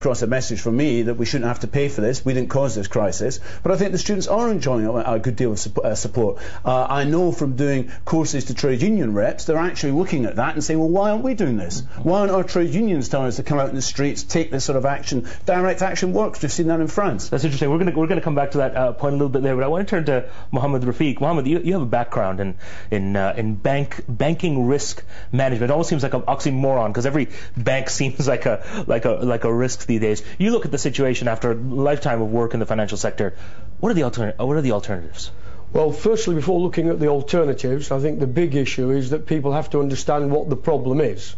across a message from me that we shouldn't have to pay for this. We didn't cause this crisis. But I think the students are enjoying a good deal of support. I know from doing courses to trade union reps, they're actually looking at that and saying, well, why aren't we doing this? Why aren't our trade unions telling us to come out in the streets, take this sort of action? Direct action works. We've seen that in France. That's interesting. We're going to come back to that point a little bit later, but I want to turn to Muhammed Rafeeq. Muhammed, you have a background in banking risk management. It almost seems like an oxymoron because every bank seems like a risk these days. You look at the situation after a lifetime of work in the financial sector. What are the alternatives? Well, firstly, before looking at the alternatives, I think the big issue is that people have to understand what the problem is.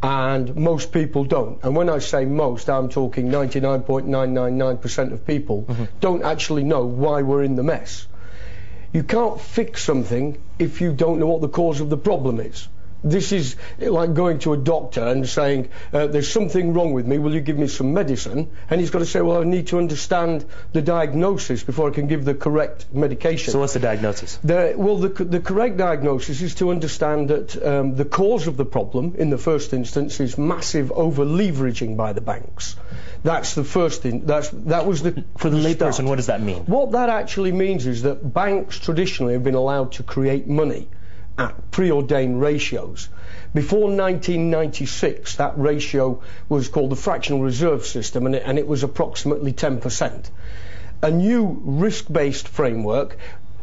And most people don't. And when I say most, I'm talking 99.999% of people don't actually know why we're in the mess. You can't fix something if you don't know what the cause of the problem is. This is like going to a doctor and saying, there's something wrong with me, will you give me some medicine? And he's got to say, well, I need to understand the diagnosis before I can give the correct medication. So what's the diagnosis? The correct diagnosis is to understand that the cause of the problem, in the first instance, is massive over-leveraging by the banks. That's the first thing. That was the For the layperson, what does that mean? What that actually means is that banks traditionally have been allowed to create money at preordained ratios. Before 1996, that ratio was called the fractional reserve system, and it was approximately 10%. A new risk-based framework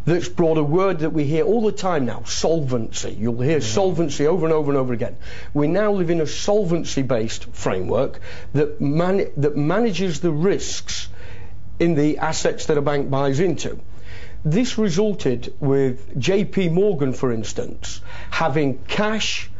that's brought a word that we hear all the time now, solvency. You'll hear solvency over and over and over again. We now live in a solvency-based framework that manages the risks in the assets that a bank buys into. This resulted with JP Morgan, for instance, having cash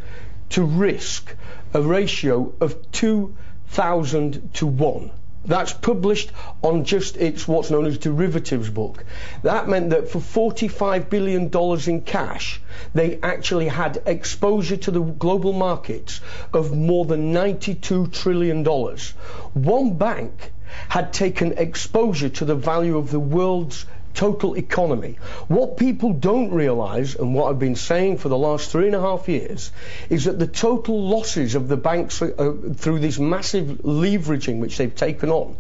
to risk a ratio of 2,000 to 1. That's published on just its what's known as derivatives book. That meant that for $45 billion in cash, they actually had exposure to the global markets of more than $92 trillion. One bank had taken exposure to the value of the world's total economy. What people don't realise, and what I've been saying for the last 3.5 years, is that the total losses of the banks through this massive leveraging which they've taken on,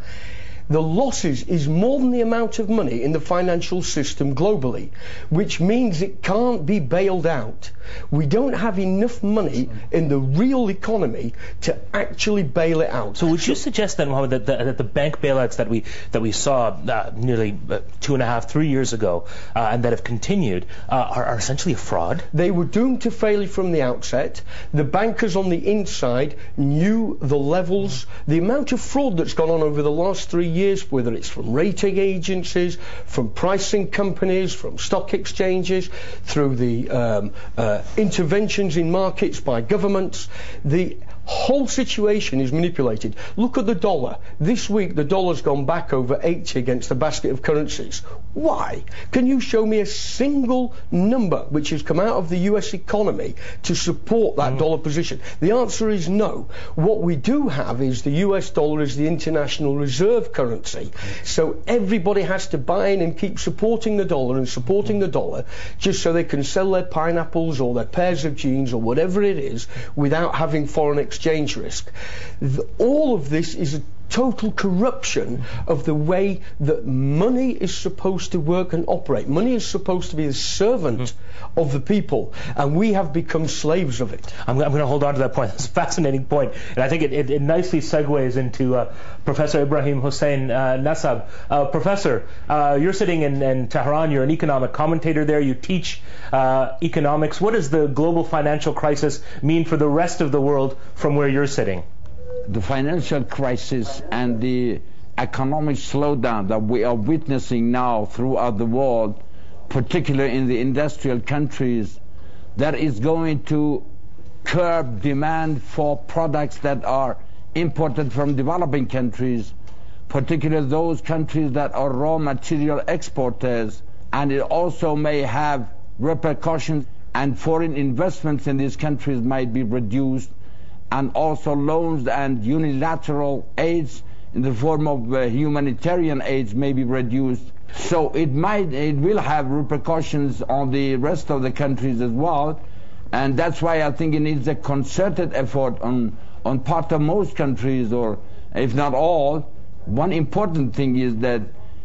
the losses is more than the amount of money in the financial system globally, which means it can't be bailed out. We don't have enough money in the real economy to actually bail it out. So would you suggest then, Mohammed, that the bank bailouts that we saw nearly 2.5, 3 years ago and that have continued are essentially a fraud? They were doomed to failure from the outset. The bankers on the inside knew the levels, the amount of fraud that's gone on over the last 3 years, whether it's from rating agencies, from pricing companies, from stock exchanges, through the interventions in markets by governments. The whole situation is manipulated. Look at the dollar. This week the dollar's gone back over 80 against a basket of currencies. Why? Can you show me a single number which has come out of the US economy to support that dollar position? The answer is no. What we do have is the US dollar is the international reserve currency. So everybody has to buy in and keep supporting the dollar and supporting the dollar just so they can sell their pineapples or their pairs of jeans or whatever it is without having foreign exchange risk. All of this is a total corruption of the way that money is supposed to work and operate. Money is supposed to be the servant of the people, and we have become slaves of it. I'm going to hold on to that point. It's a fascinating point, and I think it nicely segues into Professor Ebrahim Hosseini-Nasab. Professor, you're sitting in Tehran. You're an economic commentator there. You teach economics. What does the global financial crisis mean for the rest of the world from where you're sitting? The financial crisis and the economic slowdown that we are witnessing now throughout the world, particularly in the industrial countries, that is going to curb demand for products that are imported from developing countries, particularly those countries that are raw material exporters, and it also may have repercussions, and foreign investments in these countries might be reduced, and also loans and unilateral aids in the form of humanitarian aids may be reduced. So it will have repercussions on the rest of the countries as well, and that's why I think it needs a concerted effort on part of most countries, or if not all. One important thing is that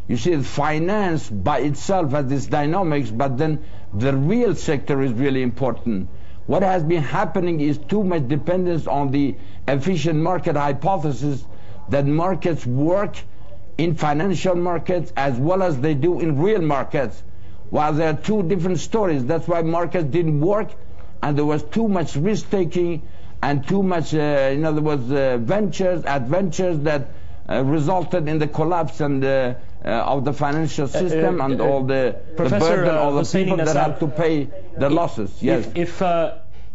you see finance by itself has this dynamics, but then the real sector is really important. What has been happening is too much dependence on the efficient market hypothesis that markets work in financial markets as well as they do in real markets. While there are two different stories, that's why markets didn't work, and there was too much risk-taking and too much, in other words, adventures that resulted in the collapse and of the financial system and all the burden of the people that have to pay the losses. Yes.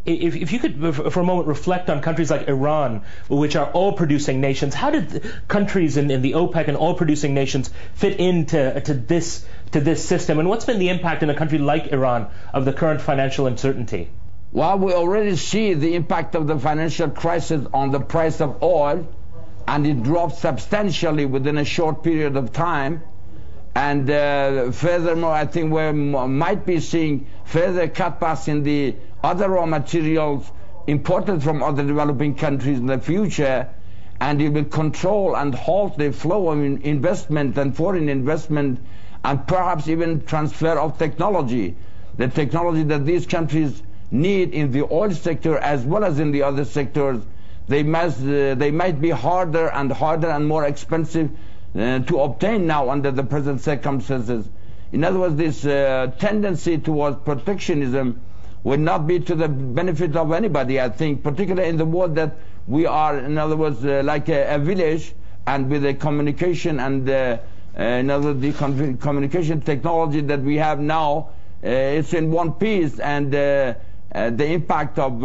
If you could, for a moment, reflect on countries like Iran, which are oil-producing nations, how did countries in the OPEC and oil-producing nations fit into this system, and what's been the impact in a country like Iran of the current financial uncertainty? Well, we already see the impact of the financial crisis on the price of oil, and it dropped substantially within a short period of time. And furthermore, I think we might be seeing further cutbacks in the other raw materials imported from other developing countries in the future, and it will control and halt the flow of investment and foreign investment, and perhaps even transfer of technology. The technology that these countries need in the oil sector as well as in the other sectors, they might be harder and more expensive to obtain now under the present circumstances. In other words, this tendency towards protectionism would not be to the benefit of anybody, I think, particularly in the world that we are, in other words, like a village, and with the communication and in other words, the communication technology that we have now, it's in one piece, and the impact of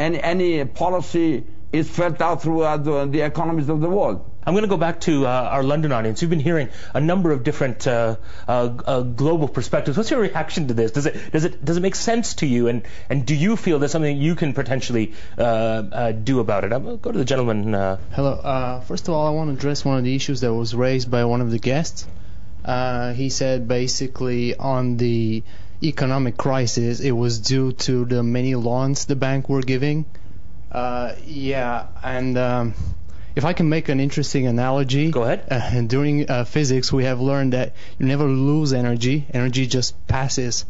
any policy is felt out throughout the economies of the world. I'm going to go back to our London audience. You've been hearing a number of different global perspectives. What's your reaction to this? Does it make sense to you? And do you feel there's something you can potentially do about it? I'll go to the gentleman. Hello. First of all, I want to address one of the issues that was raised by one of the guests. He said basically on the economic crisis, it was due to the many loans the bank were giving. If I can make an interesting analogy. Go ahead. During physics, we have learned that you never lose energy. Energy just passes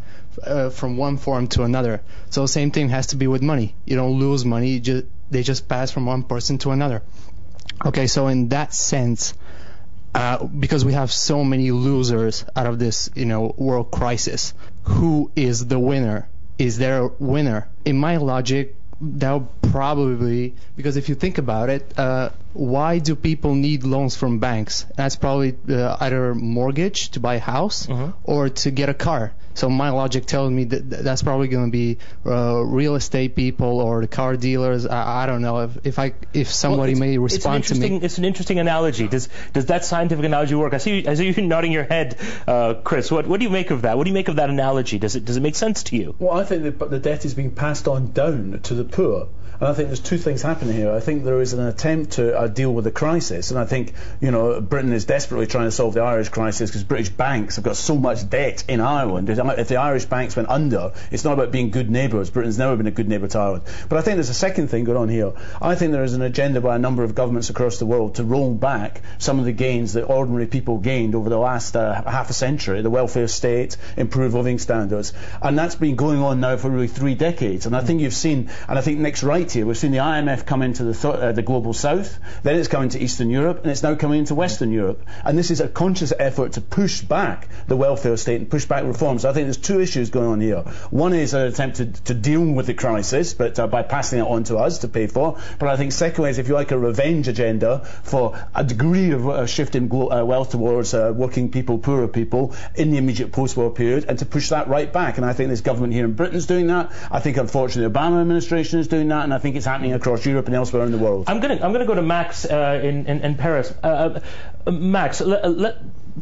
from one form to another. So same thing has to be with money. You don't lose money. They just pass from one person to another. Okay, so in that sense, because we have so many losers out of this, world crisis, who is the winner? Is there a winner? In my logic, that would probably, because if you think about it, why do people need loans from banks? That's probably either mortgage to buy a house or to get a car. So my logic tells me that that's probably going to be real estate people or the car dealers. I don't know if somebody may respond to me. It's an interesting analogy. Does that scientific analogy work? I see you nodding your head, Chris. What do you make of that? What do you make of that analogy? Does it make sense to you? Well, I think the debt is being passed on down to the poor. And I think there's two things happening here. I think there is an attempt to deal with the crisis, and I think Britain is desperately trying to solve the Irish crisis because British banks have got so much debt in Ireland. If the Irish banks went under, it's not about being good neighbours. Britain's never been a good neighbour to Ireland. But I think there's a second thing going on here. I think there is an agenda by a number of governments across the world to roll back some of the gains that ordinary people gained over the last half a century, the welfare state, improved living standards, and that's been going on now for really 3 decades. And I think you've seen, and I think Nick's right here, we've seen the IMF come into the global south, then it's coming to Eastern Europe, and it's now coming into Western Europe. And this is a conscious effort to push back the welfare state and push back reforms. So I think there's two issues going on here. One is an attempt to deal with the crisis, but by passing it on to us to pay for. But I think secondly is, if you like, a revenge agenda for a degree of shift in wealth towards working people, poorer people in the immediate post-war period, and to push that right back. And I think this government here in Britain's doing that. I think unfortunately the Obama administration is doing that, and I think it's happening across Europe and elsewhere in the world. I'm going to go to Max in Paris. Max,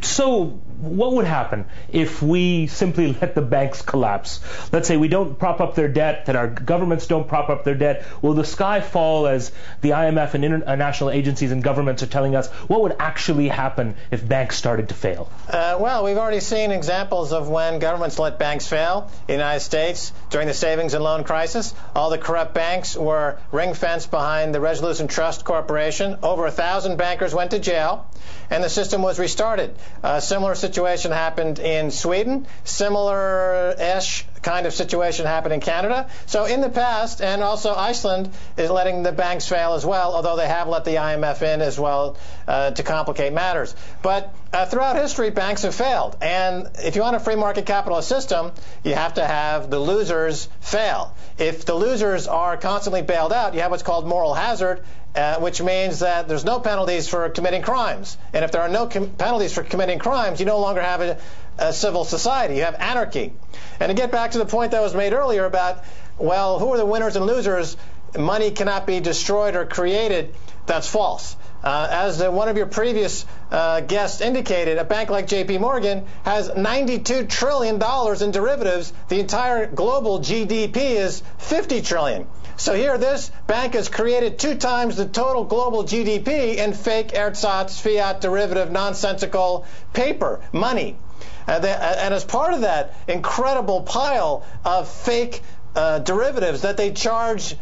So what would happen if we simply let the banks collapse? Let's say we don't prop up their debt, that our governments don't prop up their debt. Will the sky fall, as the IMF and international agencies and governments are telling us? What would actually happen if banks started to fail? Well, we've already seen examples of when governments let banks fail. In the United States, during the savings and loan crisis, all the corrupt banks were ring-fenced behind the Resolution Trust Corporation. Over 1,000 bankers went to jail, and the system was restarted. A similar situation happened in Sweden. Similar-ish kind of situation happened in Canada. So in the past, and also Iceland is letting the banks fail as well, although they have let the IMF in as well to complicate matters. But throughout history, banks have failed. And if you want a free market capitalist system, you have to have the losers fail. If the losers are constantly bailed out, you have what's called moral hazard, which means that there's no penalties for committing crimes. And if there are no penalties for committing crimes, you no longer have a civil society. You have anarchy. And to get back to the point that was made earlier about, well, who are the winners and losers? Money cannot be destroyed or created. That's false. As one of your previous guests indicated, a bank like J.P. Morgan has $92 trillion in derivatives. The entire global GDP is $50 trillion. So here, this bank has created 2 times the total global GDP in fake ersatz, fiat, derivative, nonsensical paper, money. And as part of that incredible pile of fake derivatives that they charge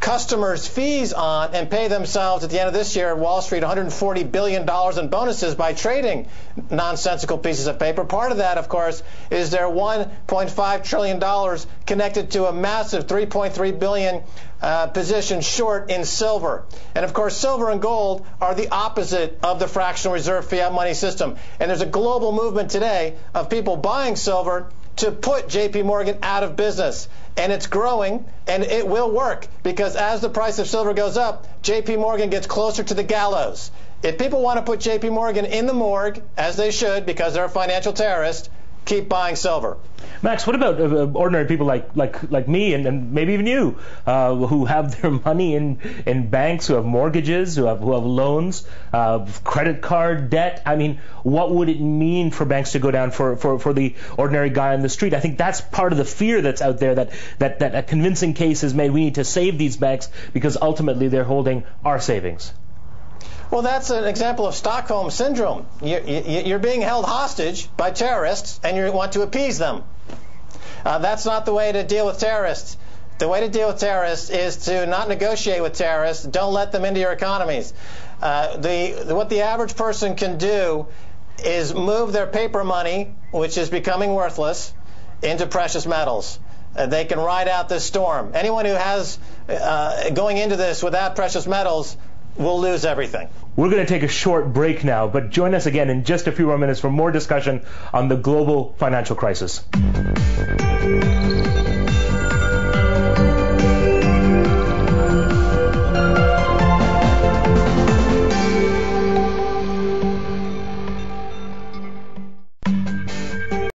customers fees on and pay themselves at the end of this year at Wall Street $140 billion in bonuses by trading nonsensical pieces of paper. Part of that, of course, is their $1.5 trillion connected to a massive $3.3 billion position short in silver. And of course, silver and gold are the opposite of the fractional reserve fiat money system. And there's a global movement today of people buying silver to put J.P. Morgan out of business. And it's growing, and it will work, because as the price of silver goes up, J.P. Morgan gets closer to the gallows. If people want to put J.P. Morgan in the morgue, as they should, because they're a financial terrorist, keep buying silver. Max, what about ordinary people like me and maybe even you, who have their money in banks, who have mortgages, who have loans, credit card debt? I mean, what would it mean for banks to go down for the ordinary guy on the street? I think that's part of the fear that's out there, that a convincing case is made. We need to save these banks because ultimately they're holding our savings. Well, that's an example of Stockholm Syndrome. You're being held hostage by terrorists, and you want to appease them. That's not the way to deal with terrorists. The way to deal with terrorists is to not negotiate with terrorists. Don't let them into your economies. What the average person can do is move their paper money, which is becoming worthless, into precious metals. They can ride out this storm. Anyone who has going into this without precious metals will lose everything. We're going to take a short break now, but join us again in just a few more minutes for more discussion on the global financial crisis.